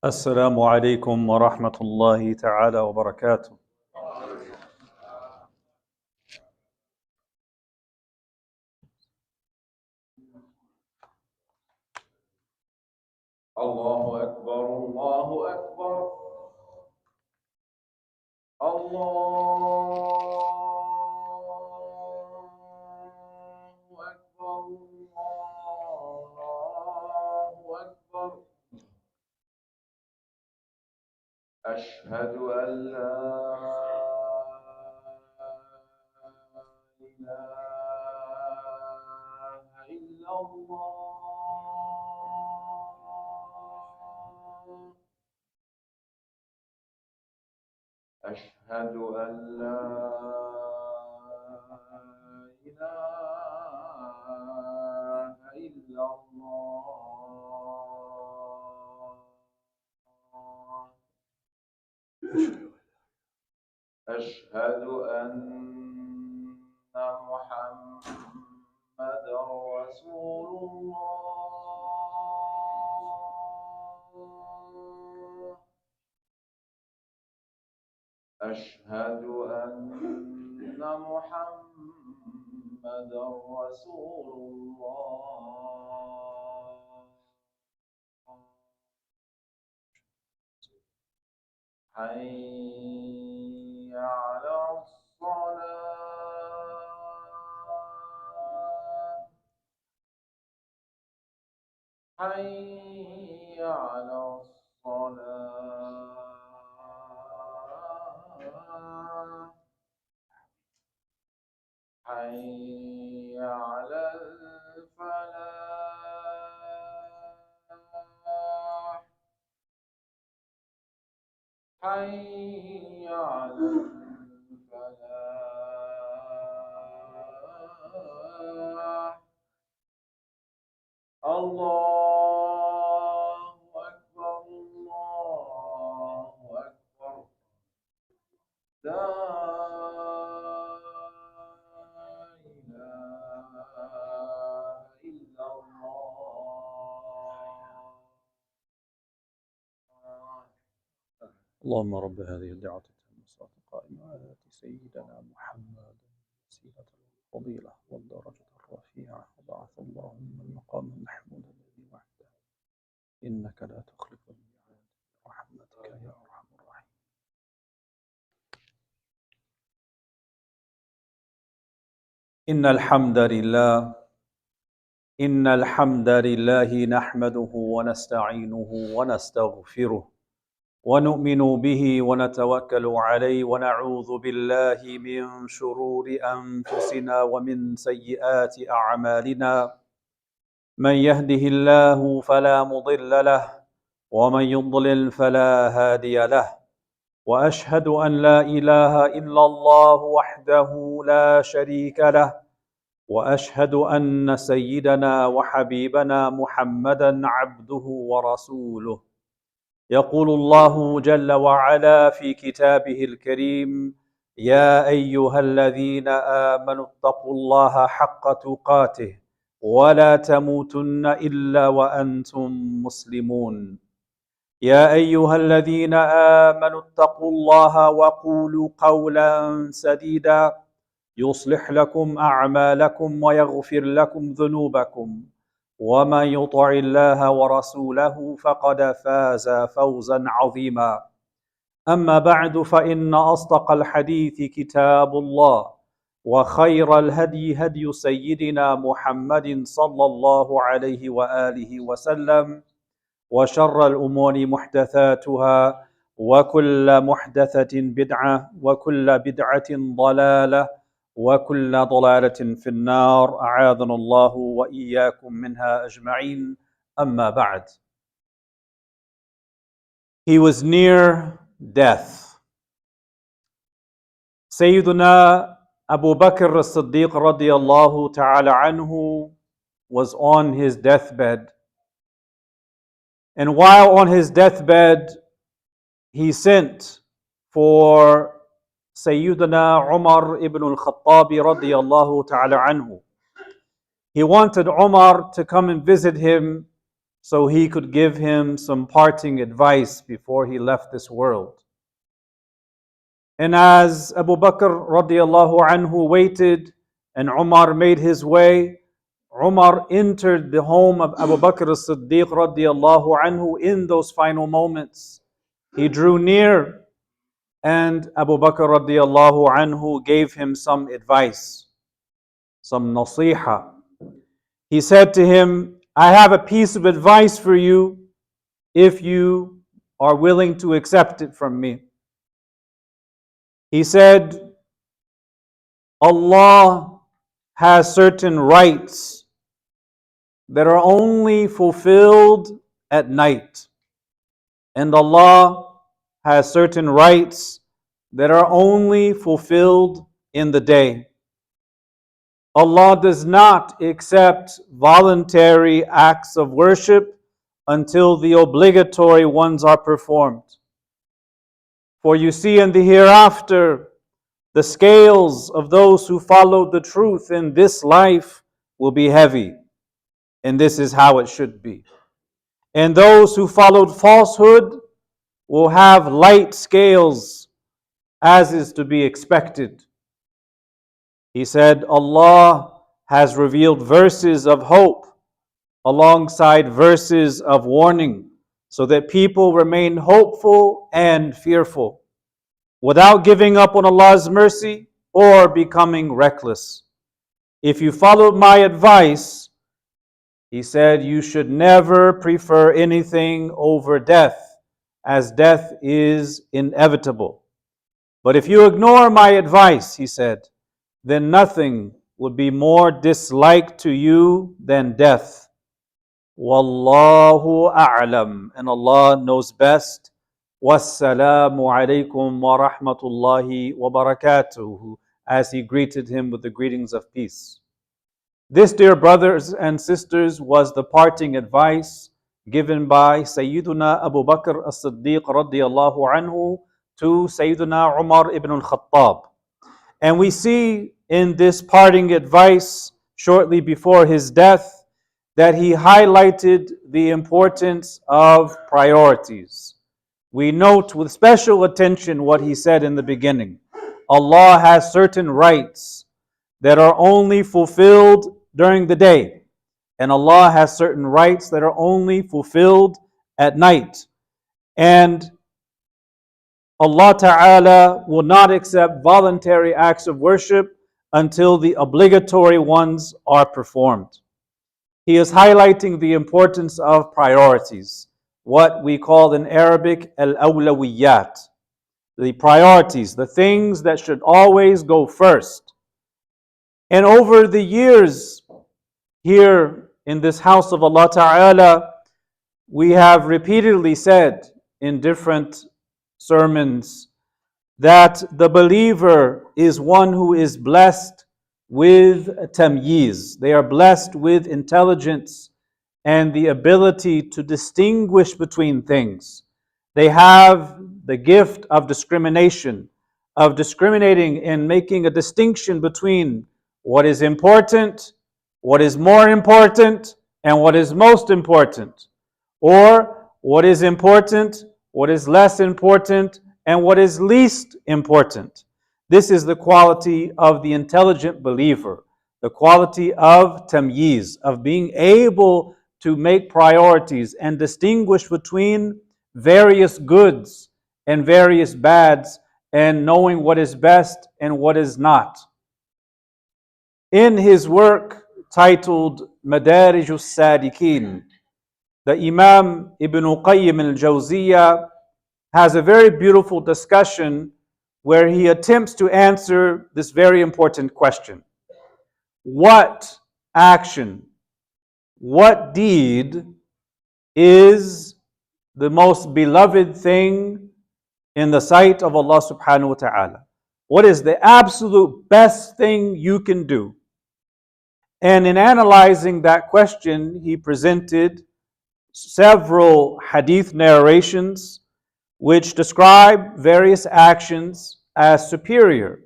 السلام عليكم ورحمة الله تعالى وبركاته. الله أكبر الله أكبر الله أكبر الله أكبر. أشهد أن لا إله إلا الله. أشهد أن لا إله إلا الله. أشهد أن محمدا رسول الله. أشهد أن محمدا رسول الله. حي على الصلاة. حي على الصلاة. حي على الفلاح. حي على الفلاح. الله أكبر الله أكبر. لا إله إلا الله. اللهم رب هذه الدعوة التامة والصلاة القائمة آت سيدنا محمد الوسيلة والفضيلة والدرجة الرفيعة وبعث اللهم المقام المحمود الذي وحده إنك لا تخلف الميعاد برحمتك يا أرحم الراحمين. إن الحمد لله نحمده ونستعينه ونستغفره ونؤمن به ونتوكل عليه ونعوذ بالله من شرور أنفسنا ومن سيئات أعمالنا. من يهده الله فلا مضل له ومن يضلل فلا هادي له. وأشهد أن لا إله إلا الله وحده لا شريك له. وأشهد أن سيدنا وحبيبنا محمدا عبده ورسوله. يقول الله جل وعلا في كتابه الكريم: يا أيها الذين آمنوا اتقوا الله حق تقاته ولا تموتن إلا وأنتم مسلمون. يا أيها الذين آمنوا اتقوا الله وقولوا قولا سديدا يصلح لكم أعمالكم ويغفر لكم ذنوبكم ومن يطع الله ورسوله فقد فاز فوزا عظيما. أما بعد فإن أصدق الحديث كتاب الله وخير الهدي هدي سيدنا محمد صلى الله عليه وآله وسلم وشر الأمور محدثاتها وكل محدثة بدعة وكل بدعة ضلالة وكل ضلالة في النار أعاذنا الله وإياكم منها أجمعين. أما بعد. He was near death. Sayyiduna Abu Bakr as-Siddiq radiyallahu ta'ala anhu was on his deathbed. And while on his deathbed, he sent for Sayyiduna Umar ibn al-Khattabi radiyallahu ta'ala anhu. He wanted Umar to come and visit him so he could give him some parting advice before he left this world. And as Abu Bakr radiallahu anhu waited and Umar made his way, Umar entered the home of Abu Bakr as-Siddiq radiallahu anhu in those final moments. He drew near and Abu Bakr radiallahu anhu gave him some advice, some nasiha. He said to him, I have a piece of advice for you if you are willing to accept it from me. He said, Allah has certain rights that are only fulfilled at night. And Allah has certain rights that are only fulfilled in the day. Allah does not accept voluntary acts of worship until the obligatory ones are performed. For you see in the hereafter, the scales of those who follow the truth in this life will be heavy. And this is how it should be. And those who followed falsehood will have light scales, as is to be expected. He said, Allah has revealed verses of hope alongside verses of warning, so that people remain hopeful and fearful, without giving up on Allah's mercy or becoming reckless. If you followed my advice, he said, you should never prefer anything over death, as death is inevitable. But if you ignore my advice, he said, then nothing would be more disliked to you than death. Wallahu a'lam. And Allah knows best. Wassalamu alaykum wa rahmatullahi wa barakatuhu, as he greeted him with the greetings of peace. This, dear brothers and sisters, was the parting advice given by Sayyiduna Abu Bakr as-Siddiq radiyallahu anhu to Sayyiduna Umar ibn al-Khattab. And we see in this parting advice shortly before his death that he highlighted the importance of priorities. We note with special attention what he said in the beginning. Allah has certain rights that are only fulfilled during the day, and Allah has certain rights that are only fulfilled at night. And Allah Ta'ala will not accept voluntary acts of worship until the obligatory ones are performed. He is highlighting the importance of priorities, what we call in Arabic al-Awwaliyat, the priorities, the things that should always go first. And over the years here in this house of Allah Ta'ala, we have repeatedly said in different sermons that the believer is one who is blessed with tamyiz. They are blessed with intelligence and the ability to distinguish between things. They have the gift of discrimination, of discriminating and making a distinction between what is important, what is more important, and what is most important, or what is important, what is less important, and what is least important. This is the quality of the intelligent believer, the quality of tamyiz, of being able to make priorities and distinguish between various goods and various bads, and knowing what is best and what is not. In his work titled Madarij al-Sadiqin, the Imam Ibn Qayyim al-Jawziyah has a very beautiful discussion where he attempts to answer this very important question. What action, what deed is the most beloved thing in the sight of Allah subhanahu wa ta'ala? What is the absolute best thing you can do? And in analyzing that question, he presented several hadith narrations which describe various actions as superior.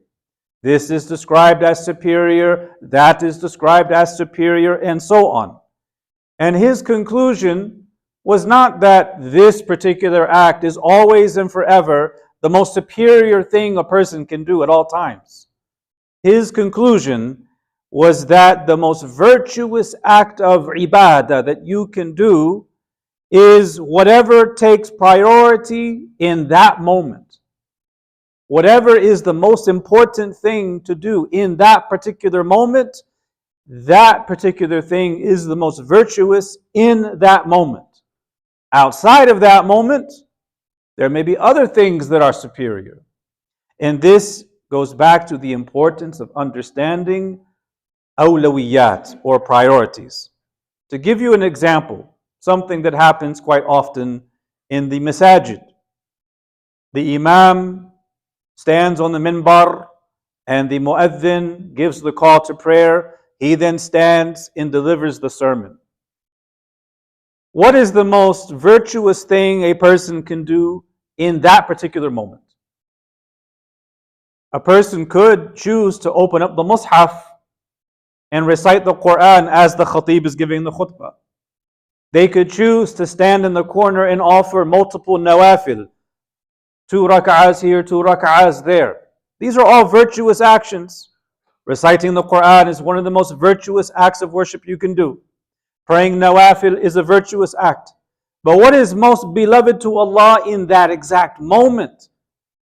This is described as superior, that is described as superior, and so on. And his conclusion was not that this particular act is always and forever the most superior thing a person can do at all times. His conclusion was that the most virtuous act of ibadah that you can do is whatever takes priority in that moment. Whatever is the most important thing to do in that particular moment, that particular thing is the most virtuous in that moment. Outside of that moment, there may be other things that are superior. And this goes back to the importance of understanding awlawiyat, or priorities. To give you an example, something that happens quite often in the masajid. The imam stands on the minbar and the muezzin gives the call to prayer. He then stands and delivers the sermon. What is the most virtuous thing a person can do in that particular moment? A person could choose to open up the mushaf and recite the Quran as the khatib is giving the khutbah. They could choose to stand in the corner and offer multiple nawafil. 2 rak'ahs here, 2 rak'ahs there. These are all virtuous actions. Reciting the Quran is one of the most virtuous acts of worship you can do. Praying nawafil is a virtuous act. But what is most beloved to Allah in that exact moment?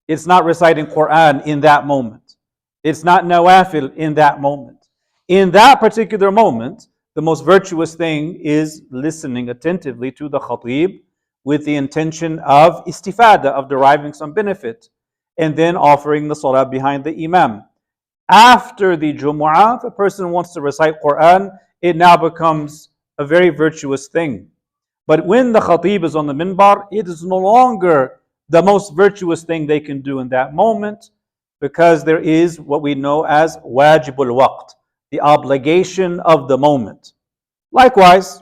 It's not reciting Quran in that moment. It's not nawafil in that moment. In that particular moment, the most virtuous thing is listening attentively to the khatib with the intention of istifada, of deriving some benefit, and then offering the salah behind the imam. After the Jumu'ah, if a person wants to recite Quran, it now becomes a very virtuous thing. But when the khatib is on the minbar, it is no longer the most virtuous thing they can do in that moment, because there is what we know as wajibul waqt, the obligation of the moment. Likewise,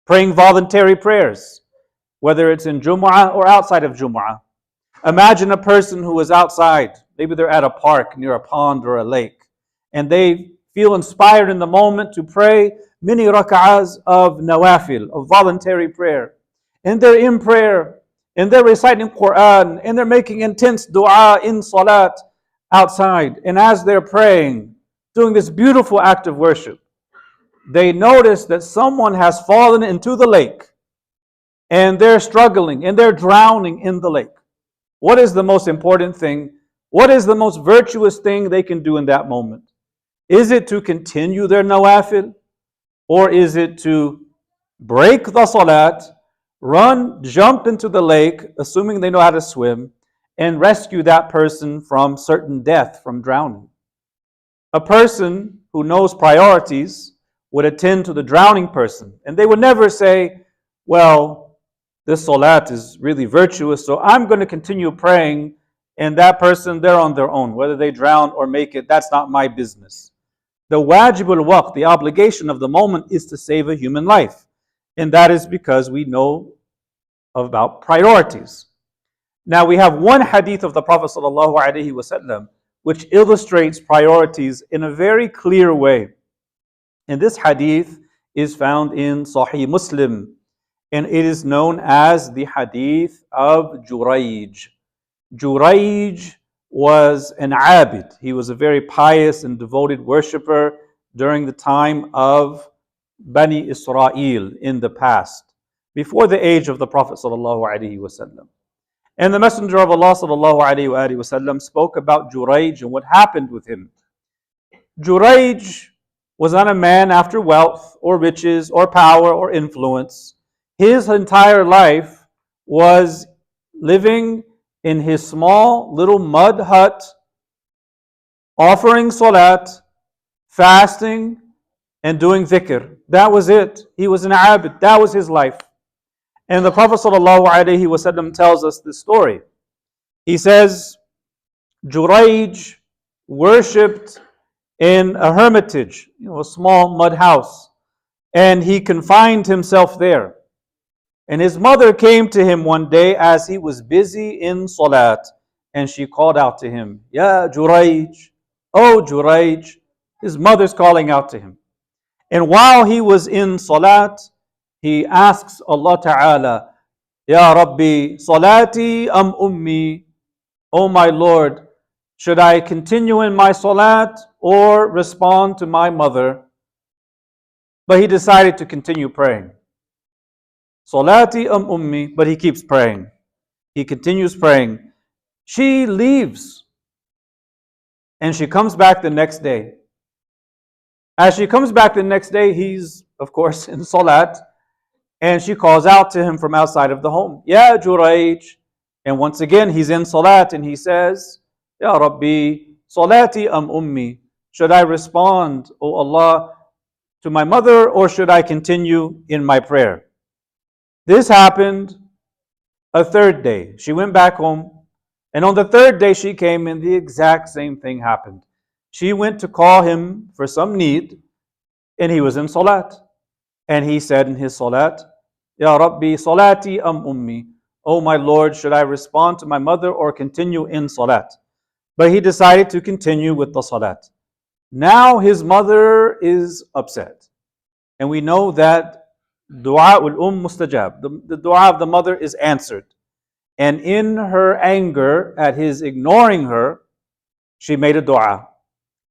praying voluntary prayers, whether it's in Jumu'ah or outside of Jumu'ah. Imagine a person who is outside, maybe they're at a park near a pond or a lake, and they feel inspired in the moment to pray many rak'ahs of nawafil, of voluntary prayer. And they're in prayer, and they're reciting Quran, and they're making intense dua in salat outside. And as they're praying, doing this beautiful act of worship, they notice that someone has fallen into the lake, and they're struggling, and they're drowning in the lake. What is the most important thing? What is the most virtuous thing they can do in that moment? Is it to continue their nawafil? Or is it to break the salat, run, jump into the lake, assuming they know how to swim, and rescue that person from certain death, from drowning? A person who knows priorities would attend to the drowning person, and they would never say, well, this salat is really virtuous, so I'm going to continue praying, and that person, they're on their own. Whether they drown or make it, that's not my business. The wajibul waqt, the obligation of the moment, is to save a human life. And that is because we know about priorities. Now we have one hadith of the Prophet ﷺ which illustrates priorities in a very clear way. And this hadith is found in Sahih Muslim, and it is known as the hadith of Jurayj. Jurayj was an abid. He was a very pious and devoted worshipper during the time of Bani Israel in the past, before the age of the Prophet ﷺ. And the Messenger of Allah ﷺ spoke about Jurayj and what happened with him. Jurayj was not a man after wealth or riches or power or influence. His entire life was living in his small little mud hut, offering salat, fasting, and doing dhikr. That was it. He was an abid. That was his life. And the Prophet ﷺ tells us this story. He says, Jurayj worshipped in a hermitage, a small mud house, and he confined himself there. And his mother came to him one day as he was busy in salat, and she called out to him, Ya Jurayj, oh Jurayj. His mother's calling out to him. And while he was in salat, he asks Allah Ta'ala, Ya Rabbi, salati am ummi, O my Lord, should I continue in my salat or respond to my mother? But he decided to continue praying. Salati am ummi, but he keeps praying. He continues praying. She leaves and she comes back the next day. As she comes back the next day, he's, of course, in salat, and she calls out to him from outside of the home, Ya Jurayj. And once again, he's in salat and he says, Ya Rabbi, salati am ummi. Should I respond, O Allah, to my mother, or should I continue in my prayer? This happened a third day. She went back home, and on the third day she came and the exact same thing happened. She went to call him for some need, and he was in salat. And he said in his salat, Ya Rabbi, salati am ummi. Oh my Lord, should I respond to my mother or continue in salat? But he decided to continue with the salat. Now his mother is upset. And we know that dua ul mustajab, the dua of the mother is answered. And in her anger at his ignoring her, she made a dua.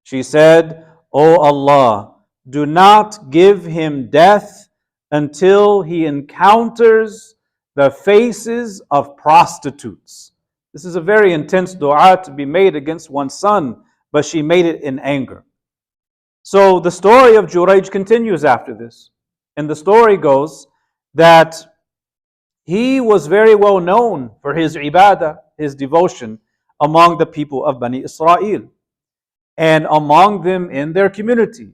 She said, O Allah, do not give him death until he encounters the faces of prostitutes. This is a very intense dua to be made against one's son, but she made it in anger. So the story of Jurayj continues after this. And the story goes that he was very well known for his ibadah, his devotion among the people of Bani Israel. And among them in their community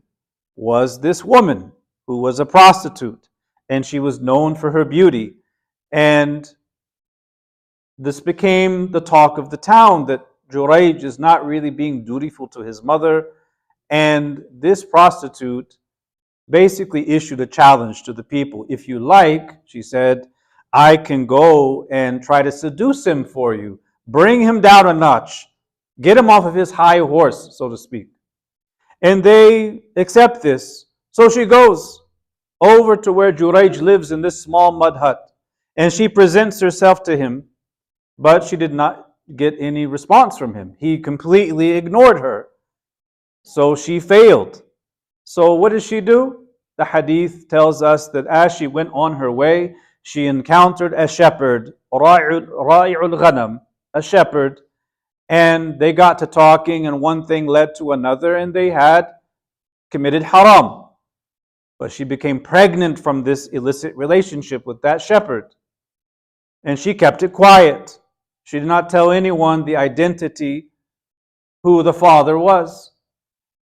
was this woman who was a prostitute, and she was known for her beauty. And this became the talk of the town, that Jurayj is not really being dutiful to his mother. And this prostitute basically issued a challenge to the people. If you like, she said, I can go and try to seduce him for you. Bring him down a notch. Get him off of his high horse, so to speak. And they accept this. So she goes over to where Jurayj lives in this small mud hut. And she presents herself to him, but she did not get any response from him. He completely ignored her. So she failed. So what did she do? The hadith tells us that as she went on her way, she encountered a shepherd, Ra'i'ul Ghanam, a shepherd, and they got to talking, and one thing led to another, and they had committed haram. But she became pregnant from this illicit relationship with that shepherd. And she kept it quiet. She did not tell anyone the identity, who the father was.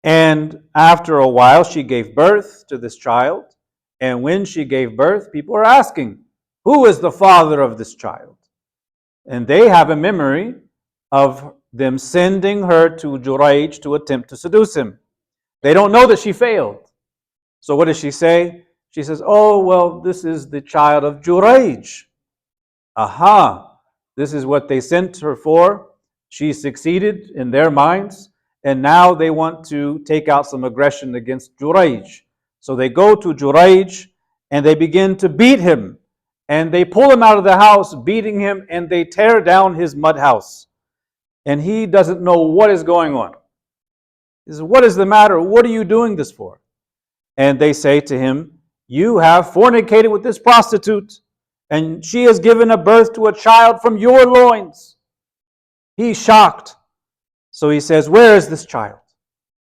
And after a while, she gave birth to this child. And when she gave birth, people are asking, who is the father of this child? And they have a memory of them sending her to Jurayj to attempt to seduce him. They don't know that she failed. So what does she say? She says, oh, well, this is the child of Jurayj. Aha, this is what they sent her for. She succeeded in their minds. And now they want to take out some aggression against Jurayj. So they go to Jurayj and they begin to beat him. And they pull him out of the house, beating him, and they tear down his mud house. And he doesn't know what is going on. He says, what is the matter? What are you doing this for? And they say to him, you have fornicated with this prostitute, and she has given a birth to a child from your loins. He's shocked. So he says, where is this child?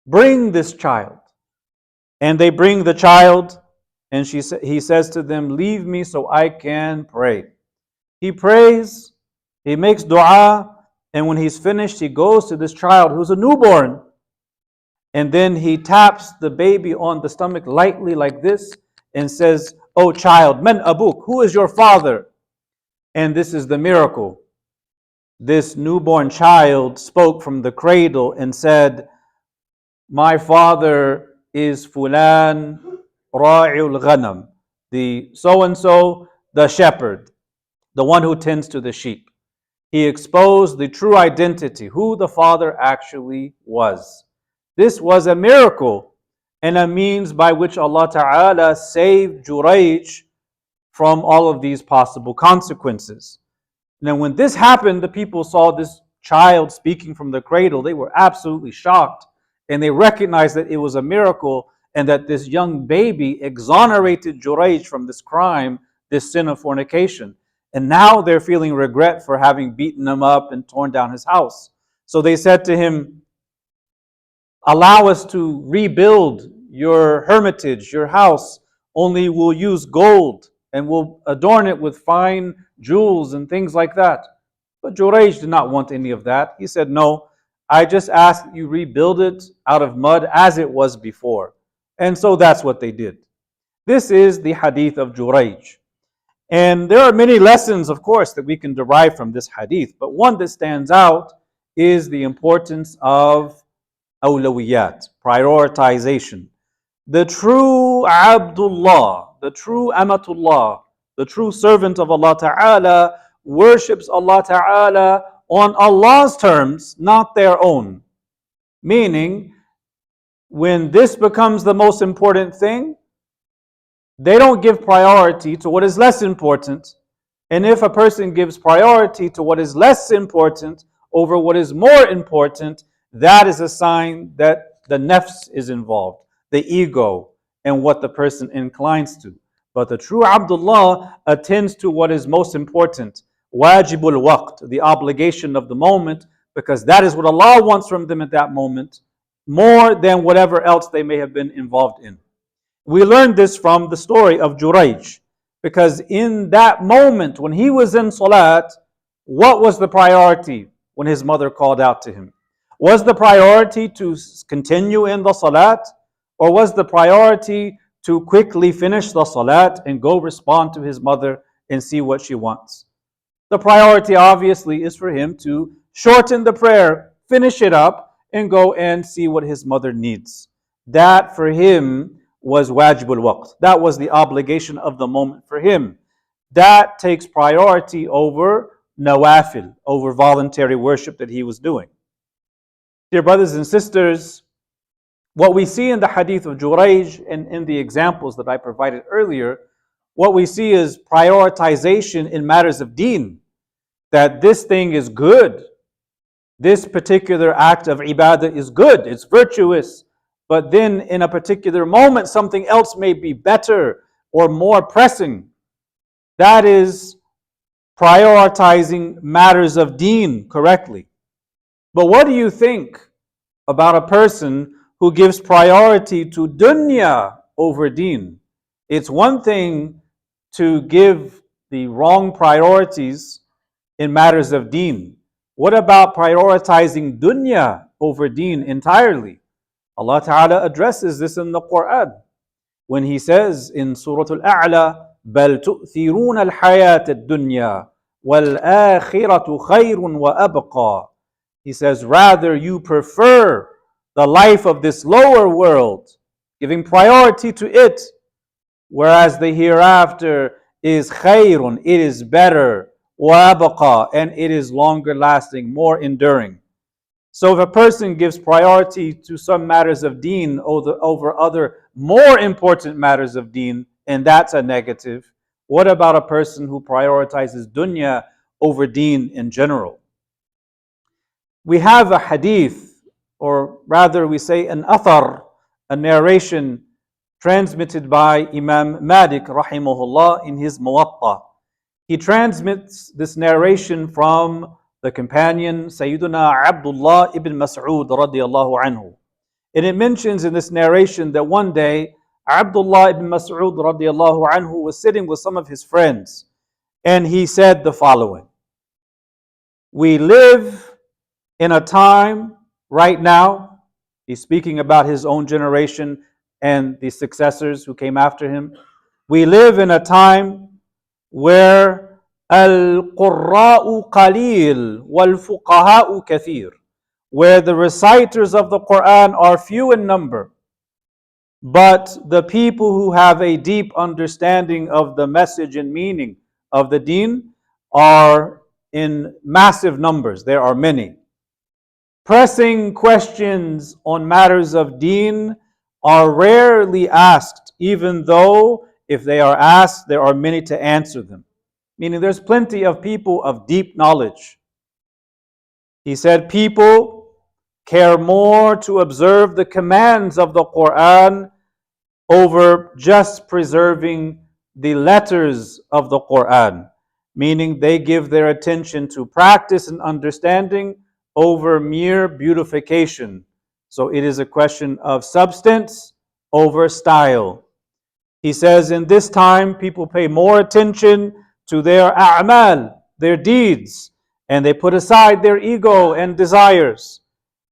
Bring this child. And they bring the child, and he says to them, leave me so I can pray. He prays, he makes dua, and when he's finished, he goes to this child who's a newborn. And then he taps the baby on the stomach lightly like this and says, oh child, man abuk, who is your father? And this is the miracle. This newborn child spoke from the cradle and said, my father is Fulan Ra'i'ul Ghanam, the so-and-so, the shepherd, the one who tends to the sheep. He exposed the true identity, who the father actually was. This was a miracle and a means by which Allah Ta'ala saved Jurayj from all of these possible consequences. Now, when this happened, the people saw this child speaking from the cradle. They were absolutely shocked, and they recognized that it was a miracle and that this young baby exonerated Jurayj from this crime, this sin of fornication. And now they're feeling regret for having beaten him up and torn down his house. So they said to him, allow us to rebuild your hermitage, your house, only we'll use gold and we'll adorn it with fine jewels and things like that. But Jurayj did not want any of that. He said, no, I just ask you rebuild it out of mud as it was before. And so that's what they did. This is the hadith of Jurayj. And there are many lessons, of course, that we can derive from this hadith. But one that stands out is the importance of awlawiyat, prioritization. The true Abdullah, the true Amatullah, the true servant of Allah Ta'ala worships Allah Ta'ala on Allah's terms, not their own. Meaning, when this becomes the most important thing, they don't give priority to what is less important. And if a person gives priority to what is less important over what is more important, that is a sign that the nafs is involved, the ego, and what the person inclines to. But the true Abdullah attends to what is most important, wajibul waqt, the obligation of the moment, because that is what Allah wants from them at that moment, more than whatever else they may have been involved in. We learned this from the story of Jurayj, because in that moment when he was in salat, what was the priority when his mother called out to him? Was the priority to continue in the salat, or was the priority to quickly finish the salat and go respond to his mother and see what she wants? The priority obviously is for him to shorten the prayer, finish it up, and go and see what his mother needs. That for him was wajibul waqt. That was the obligation of the moment for him. That takes priority over nawafil, over voluntary worship that he was doing. Dear brothers and sisters, what we see in the hadith of Jurayj and in the examples that I provided earlier, what we see is prioritization in matters of deen. That this thing is good. This particular act of ibadah is good, it's virtuous. But then in a particular moment, something else may be better or more pressing. That is prioritizing matters of deen correctly. But what do you think about a person who gives priority to dunya over deen? It's one thing to give the wrong priorities in matters of deen. What about prioritizing dunya over deen entirely? Allah Ta'ala addresses this in the Quran when He says in Surah Al-A'la, بَلْ تُؤْثِرُونَ الْحَيَاةَ الدُّنْيَا وَالْآخِرَةُ خَيْرٌ وَأَبْقَى. He says, rather you prefer the life of this lower world, giving priority to it, whereas the hereafter is khayrun, it is better, وَأَبْقَى, and it is longer lasting, more enduring. So if a person gives priority to some matters of deen over other more important matters of deen, and that's a negative, what about a person who prioritizes dunya over deen in general? We have a hadith, or rather we say an athar, a narration transmitted by Imam Malik rahimahullah in his Muwatta. He transmits this narration from the companion Sayyiduna Abdullah ibn Mas'ud radiyallahu anhu. And it mentions in this narration that one day Abdullah ibn Mas'ud radiyallahu anhu was sitting with some of his friends, and he said the following: we live in a time right now, he's speaking about his own generation and the successors who came after him. We live in a time where al-qurra'u qalil wal-fuqaha'u kathir, where the reciters of the Quran are few in number, but the people who have a deep understanding of the message and meaning of the deen are in massive numbers. There are many. Pressing questions on matters of deen are rarely asked, even though if they are asked, there are many to answer them. Meaning there's plenty of people of deep knowledge. He said people care more to observe the commands of the Quran over just preserving the letters of the Quran, meaning they give their attention to practice and understanding over mere beautification. So it is a question of substance over style. He says in this time people pay more attention to their a'mal, their deeds, and they put aside their ego and desires.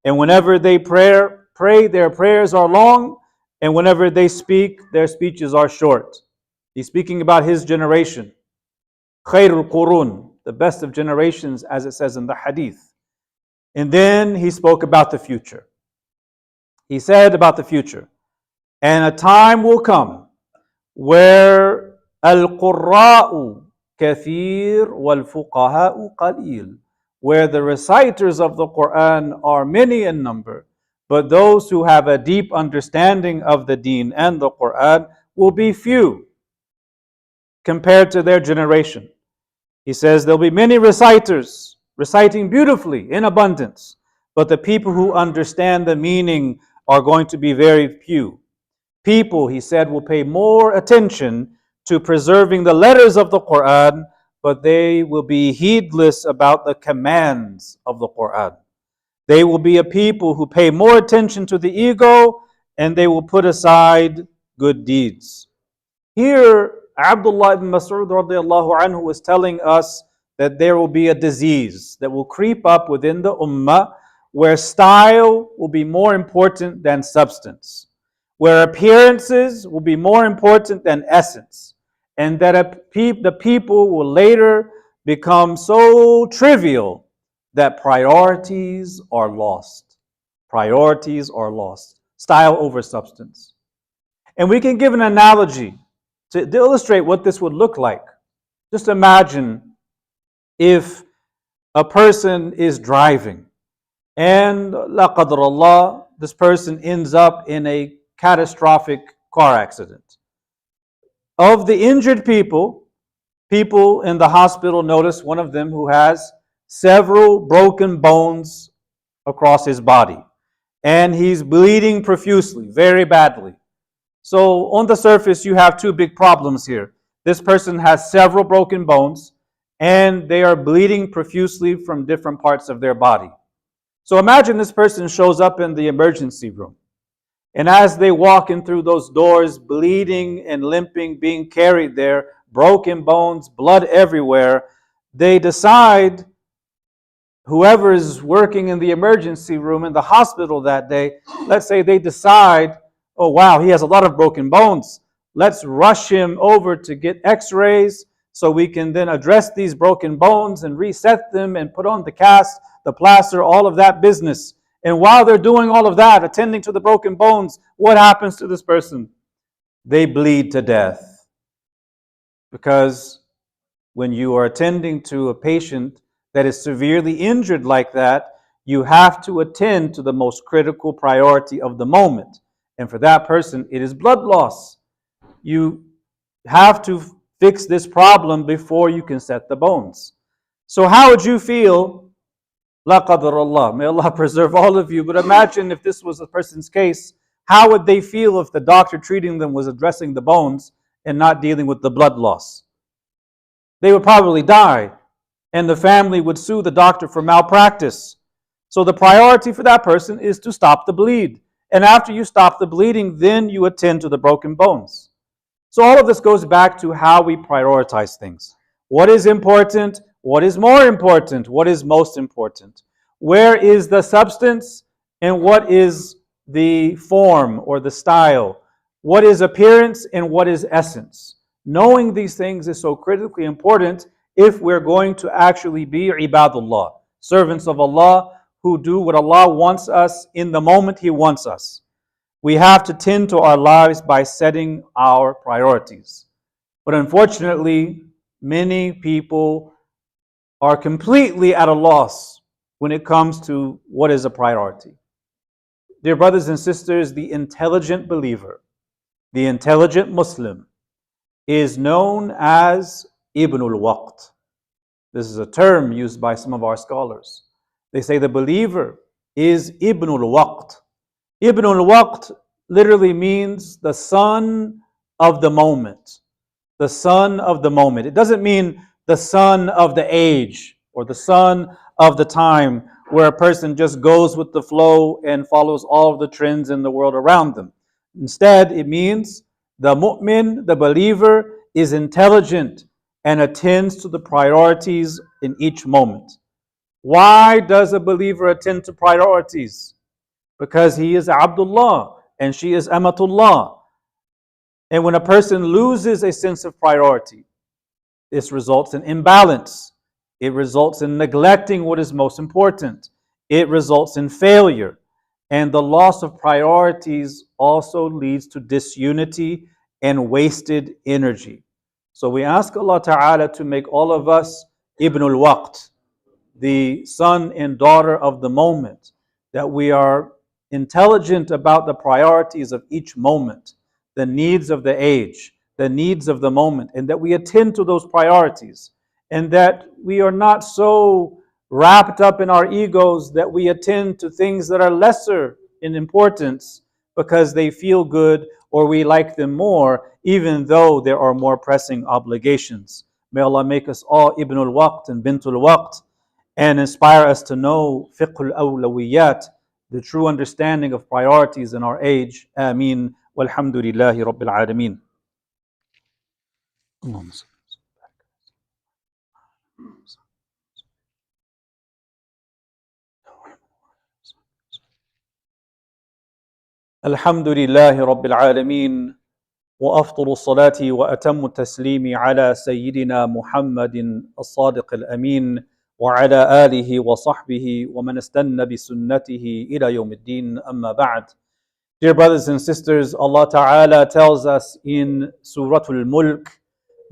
And whenever they pray, their prayers are long, and whenever they speak, their speeches are short. He's speaking about his generation. Khairul Qurun, the best of generations, as it says in the hadith. And then he spoke about the future. He said about the future, and a time will come where al-Qurra'u kathir wal-Fuqaha'u qalil, where the reciters of the Quran are many in number, but those who have a deep understanding of the deen and the Quran will be few compared to their generation. He says there'll be many reciters reciting beautifully in abundance, but the people who understand the meaning are going to be very few. People, he said, will pay more attention to preserving the letters of the Quran, but they will be heedless about the commands of the Quran. They will be a people who pay more attention to the ego, and they will put aside good deeds. Here, Abdullah ibn Mas'ud radiallahu anhu was telling us that there will be a disease that will creep up within the ummah where style will be more important than substance, where appearances will be more important than essence, and that the people will later become so trivial that priorities are lost. Priorities are lost. Style over substance. And we can give an analogy to illustrate what this would look like. Just imagine if a person is driving and la qadr Allah, this person ends up in a catastrophic car accident. Of the injured people in the hospital notice one of them who has several broken bones across his body, and he's bleeding profusely, very badly. So on the surface, you have two big problems here. This person has several broken bones, and they are bleeding profusely from different parts of their body. So imagine this person shows up in the emergency room. And as they walk in through those doors, bleeding and limping, being carried there, broken bones, blood everywhere, they decide, whoever is working in the emergency room in the hospital that day, let's say they decide, oh wow, he has a lot of broken bones. Let's rush him over to get x-rays so we can then address these broken bones and reset them and put on the cast, the plaster, all of that business. And while they're doing all of that, attending to the broken bones, what happens to this person? They bleed to death. Because when you are attending to a patient that is severely injured like that, you have to attend to the most critical priority of the moment. And for that person, it is blood loss. You have to fix this problem before you can set the bones. So how would you feel? La qadar Allah, may Allah preserve all of you. But imagine if this was a person's case, how would they feel if the doctor treating them was addressing the bones and not dealing with the blood loss? They would probably die, and the family would sue the doctor for malpractice. So the priority for that person is to stop the bleed. And after you stop the bleeding, then you attend to the broken bones. So all of this goes back to how we prioritize things. What is important? What is more important? What is most important? Where is the substance and what is the form or the style? What is appearance and what is essence? Knowing these things is so critically important if we're going to actually be ibadullah, servants of Allah who do what Allah wants us in the moment He wants us. We have to tend to our lives by setting our priorities. But unfortunately, many people are completely at a loss when it comes to what is a priority. Dear brothers and sisters, the intelligent believer, the intelligent Muslim, is known as Ibn al-Waqt. This is a term used by some of our scholars. They say the believer is Ibn al-Waqt. Ibn al-Waqt literally means the son of the moment. The son of the moment. It doesn't mean the son of the age or the son of the time where a person just goes with the flow and follows all of the trends in the world around them. Instead, it means the mu'min, the believer, is intelligent and attends to the priorities in each moment. Why does a believer attend to priorities? Because he is Abdullah and she is Amatullah. And when a person loses a sense of priority, this results in imbalance. It results in neglecting what is most important. It results in failure. And the loss of priorities also leads to disunity and wasted energy. So we ask Allah Ta'ala to make all of us Ibn al-Waqt, the son and daughter of the moment, that we are intelligent about the priorities of each moment, the needs of the age, the needs of the moment, and that we attend to those priorities, and that we are not so wrapped up in our egos that we attend to things that are lesser in importance because they feel good or we like them more, even though there are more pressing obligations. May Allah make us all Ibn al-Waqt and Bint al-Waqt, and inspire us to know fiqh al-awlawiyat, the true understanding of priorities in our age. Ameen. Walhamdulillahi Rabbil Alameen. Alhamdulillahi Rabbil Alameen. وأفضل الصلاة وأتم التسليم على سيدنا محمد الصادق الأمين وعلى آله وصحبه ومن استنى بسنته إلى يوم الدين أما بعد. Dear brothers and sisters, Allah Ta'ala tells us in Surah Al-Mulk,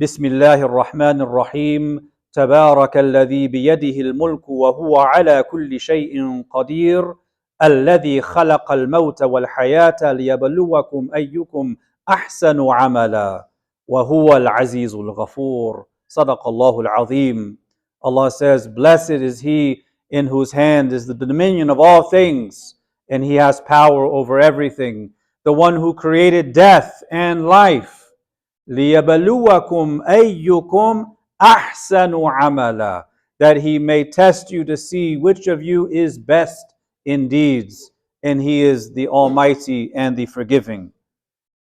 Bismillahir Rahmanir Rahim, تبارك الذي بيده الملك وهو على كل شيء قدير الذي خلق الموت والحياة ليبلوكم أيكم أحسن عملا وهو العزيز الغفور. صدق الله العظيم. Allah says, blessed is he in whose hand is the dominion of all things, and he has power over everything. The one who created death and life. لِيَبَلُوَكُمْ أَيُّكُمْ أَحْسَنُ عَمَلًا, that he may test you to see which of you is best in deeds, and he is the Almighty and the Forgiving.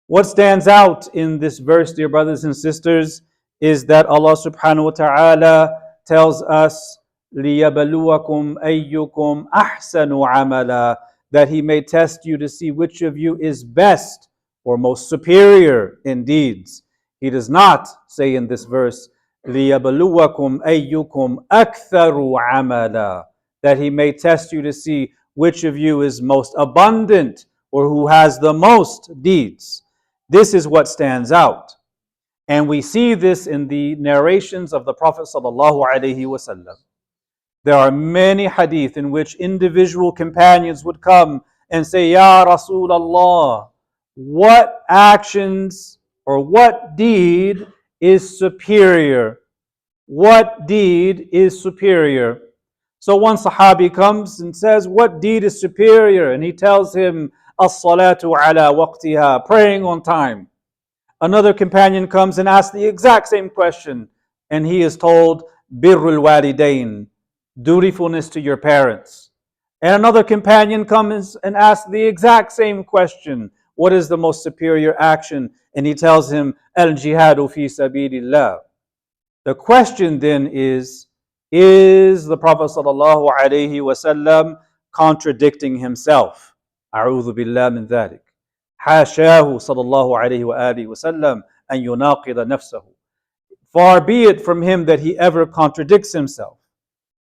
What stands out in this verse, dear brothers and sisters, is that Allah subhanahu wa ta'ala tells us, لِيَبَلُوَكُمْ أَيُّكُمْ أَحْسَنُ عَمَلًا, that he may test you to see which of you is best or most superior in deeds. He does not say in this verse, لِيَبَلُوَكُمْ أَيُّكُمْ أَكْثَرُ عَمَلًا, that he may test you to see which of you is most abundant or who has the most deeds. This is what stands out. And we see this in the narrations of the Prophet ﷺ. There are many hadith in which individual companions would come and say, Ya Rasulullah, what actions or what deed is superior? What deed is superior? So one Sahabi comes and says, what deed is superior? And he tells him, as-salatu ala waqtiha, praying on time. Another companion comes and asks the exact same question, and he is told, birrul walidain, dutifulness to your parents. And another companion comes and asks the exact same question, what is the most superior action? And he tells him, al-jihadu fi sabilillah. The question then is the Prophet sallallahu alaihi wasallam contradicting himself? A'udhu billah min dhalik. حاشاه صلى الله عليه وآله وسلم أن يناقض نفسه. Far be it from him that he ever contradicts himself.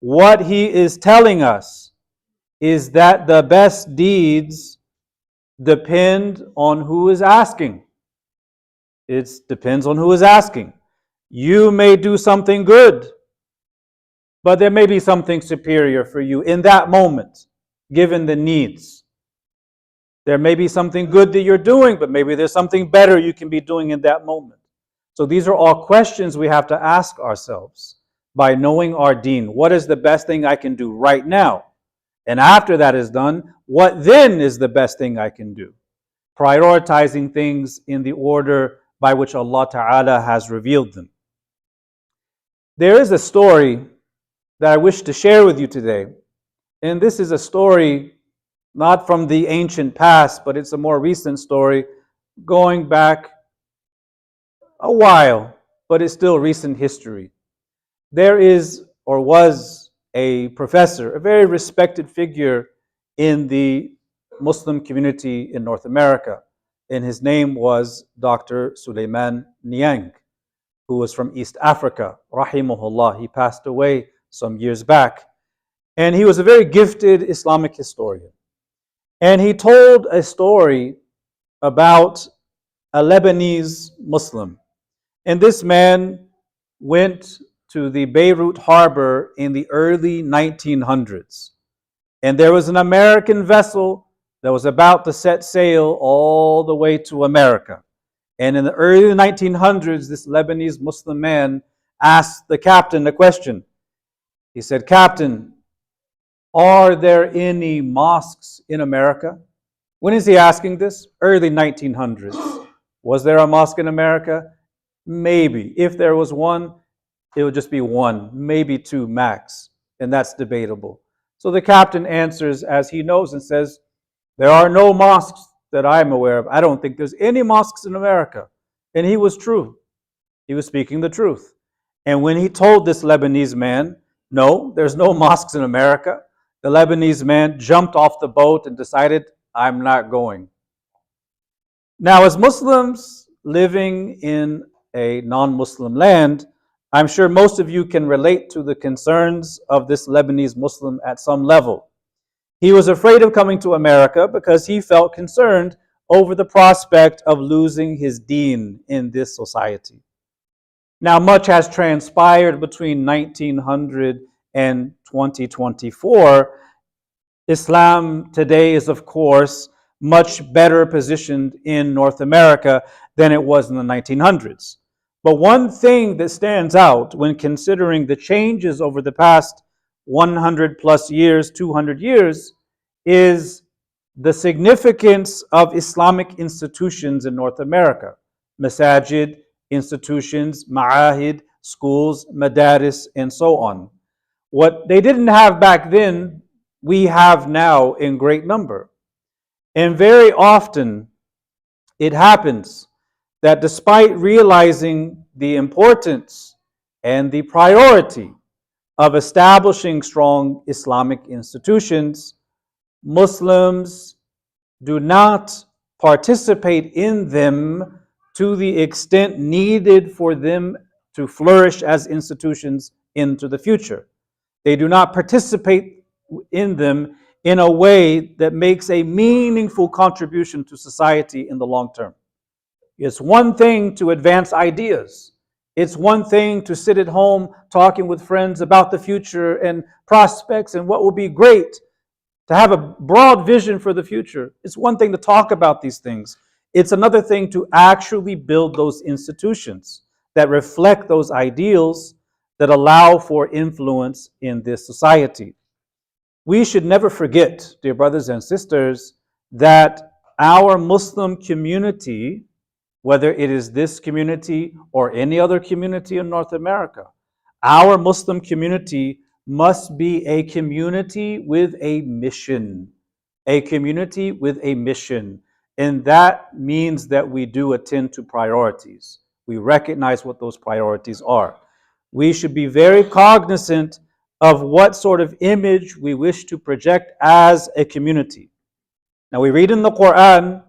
What he is telling us is that the best deeds depend on who is asking. It depends on who is asking. You may do something good, but there may be something superior for you in that moment, given the needs. There may be something good that you're doing, but maybe there's something better you can be doing in that moment. So these are all questions we have to ask ourselves by knowing our deen. What is the best thing I can do right now? And after that is done, what then is the best thing I can do? Prioritizing things in the order by which Allah Ta'ala has revealed them. There is a story that I wish to share with you today. And this is a story not from the ancient past, but it's a more recent story going back a while, but it's still recent history. There is or was a professor, a very respected figure in the Muslim community in North America, and his name was Dr. Suleiman Niang, who was from East Africa, rahimahullah. He passed away some years back, and he was a very gifted Islamic historian. And he told a story about a Lebanese Muslim. And this man went to the Beirut harbor in the early 1900s. And there was an American vessel that was about to set sail all the way to America. And in the early 1900s, this Lebanese Muslim man asked the captain a question. He said, "Captain, are there any mosques in America?" When is he asking this? Early 1900s. Was there a mosque in America? Maybe. If there was one, it would just be one, maybe two max, and that's debatable. So the captain answers as he knows and says, "There are no mosques that I'm aware of. I don't think there's any mosques in America." And he was true. He was speaking the truth. And when he told this Lebanese man, "No, there's no mosques in America," the Lebanese man jumped off the boat and decided, "I'm not going." Now, as Muslims living in a non-Muslim land, I'm sure most of you can relate to the concerns of this Lebanese Muslim at some level. He was afraid of coming to America because he felt concerned over the prospect of losing his deen in this society. Now, much has transpired between 1900 and 2024. Islam today is, of course, much better positioned in North America than it was in the 1900s. But one thing that stands out when considering the changes over the past 100 plus years, 200 years, is the significance of Islamic institutions in North America. Masajid, institutions, ma'ahid, schools, madaris, and so on. What they didn't have back then, we have now in great number. And very often it happens that despite realizing the importance and the priority of establishing strong Islamic institutions, Muslims do not participate in them to the extent needed for them to flourish as institutions into the future. They do not participate in them in a way that makes a meaningful contribution to society in the long term. It's one thing to advance ideas. It's one thing to sit at home talking with friends about the future and prospects and what will be great, to have a broad vision for the future. It's one thing to talk about these things. It's another thing to actually build those institutions that reflect those ideals that allow for influence in this society. We should never forget, dear brothers and sisters, that our Muslim community, whether it is this community or any other community in North America, our Muslim community must be a community with a mission. A community with a mission. And that means that we do attend to priorities. We recognize what those priorities are. We should be very cognizant of what sort of image we wish to project as a community. Now we read in the Quran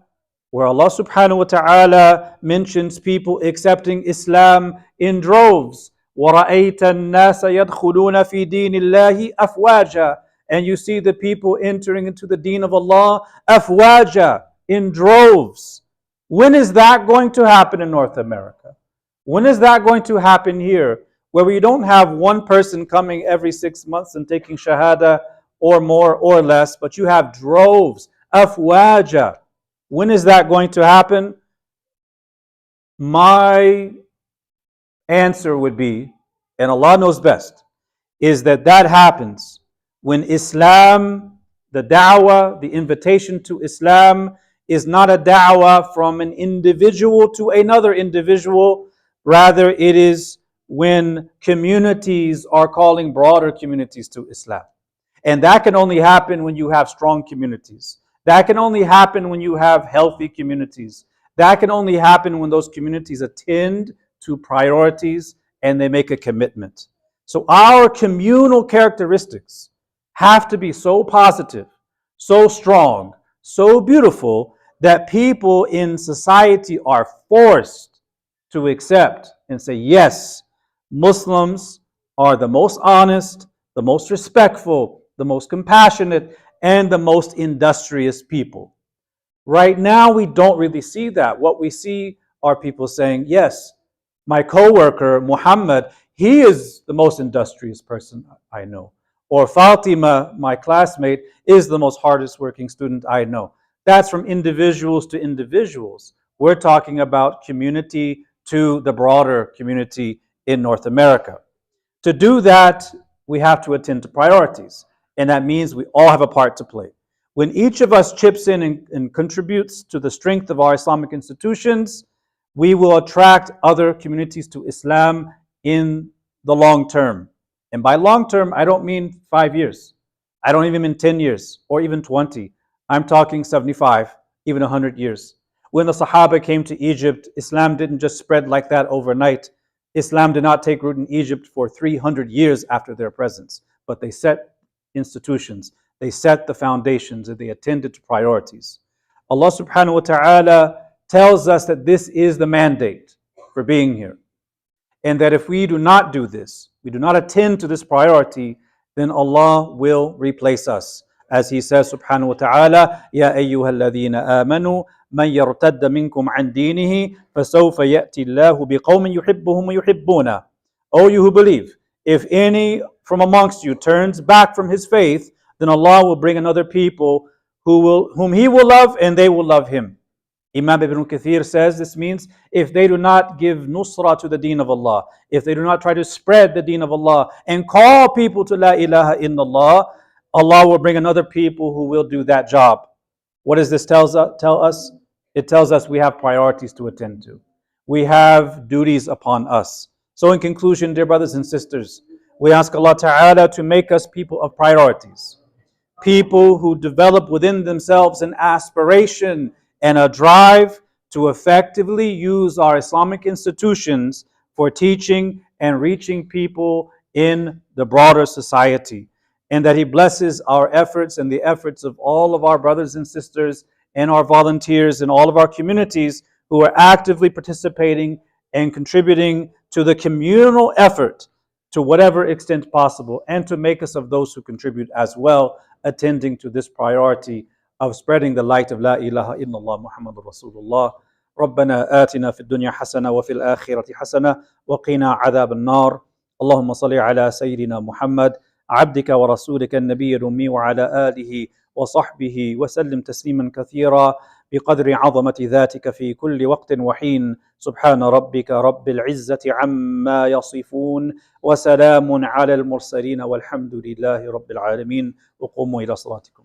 where Allah subhanahu wa ta'ala mentions people accepting Islam in droves. وَرَأَيْتَ النَّاسَ يَدْخُلُونَ فِي دِينِ اللَّهِ أَفْوَاجًا. And you see the people entering into the deen of Allah afwaja, in droves. When is that going to happen in North America? When is that going to happen here, where we don't have one person coming every 6 months and taking shahada or more or less, but you have droves, afwaja. When is that going to happen? My answer would be, and Allah knows best, is that that happens when Islam, the da'wah, the invitation to Islam, is not a da'wah from an individual to another individual. Rather, it is when communities are calling broader communities to Islam. And that can only happen when you have strong communities. That can only happen when you have healthy communities. That can only happen when those communities attend to priorities and they make a commitment. So our communal characteristics have to be so positive, so strong, so beautiful that people in society are forced to accept and say, yes, Muslims are the most honest, the most respectful, the most compassionate, and the most industrious people. Right now, we don't really see that. What we see are people saying, yes, my coworker, Muhammad, he is the most industrious person I know. Or Fatima, my classmate, is the most hardest working student I know. That's from individuals to individuals. We're talking about community to the broader community in North America. To do that, we have to attend to priorities. And that means we all have a part to play. When each of us chips in and contributes to the strength of our Islamic institutions, we will attract other communities to Islam in the long term. And by long term, I don't mean 5 years. I don't even mean 10 years or even 20. I'm talking 75, even 100 years. When the Sahaba came to Egypt, Islam didn't just spread like that overnight. Islam did not take root in Egypt for 300 years after their presence, but they set institutions, they set the foundations, and they attended to priorities. Allah subhanahu wa ta'ala tells us that this is the mandate for being here. And that if we do not do this, we do not attend to this priority, then Allah will replace us. As He says subhanahu wa ta'ala, Ya ayyuha alladhina amanu, man yartadda minkum an dinihi, fasawfa ya'ti Allahu biqawmin yuhibbuhum wa yuhibbuna. O you who believe, if any from amongst you turns back from his faith, then Allah will bring another people whom He will love and they will love Him. Imam Ibn Kathir says this means if they do not give nusra to the deen of Allah, if they do not try to spread the deen of Allah and call people to La ilaha illallah, Allah will bring another people who will do that job. What does this tell us? It tells us we have priorities to attend to. We have duties upon us. So in conclusion, dear brothers and sisters, we ask Allah Ta'ala to make us people of priorities. People who develop within themselves an aspiration and a drive to effectively use our Islamic institutions for teaching and reaching people in the broader society. And that He blesses our efforts and the efforts of all of our brothers and sisters and our volunteers and all of our communities who are actively participating and contributing to the communal effort to whatever extent possible, and to make us of those who contribute as well, attending to this priority of spreading the light of La ilaha illallah Muhammadur Rasulullah. ربنا آتنا في الدنيا حسنة وفي الآخرة حسنة وقنا عذاب النار. اللهم صل على سيدنا محمد عبدك ورسولك النبي الأمي وعلى آله وصحبه وسلم تسليما كثيرا بقدر عظمة ذاتك في كل وقت وحين. سبحان ربك رب العزة عما يصفون وسلام على المرسلين والحمد لله رب العالمين. وقوموا إلى صلاتكم.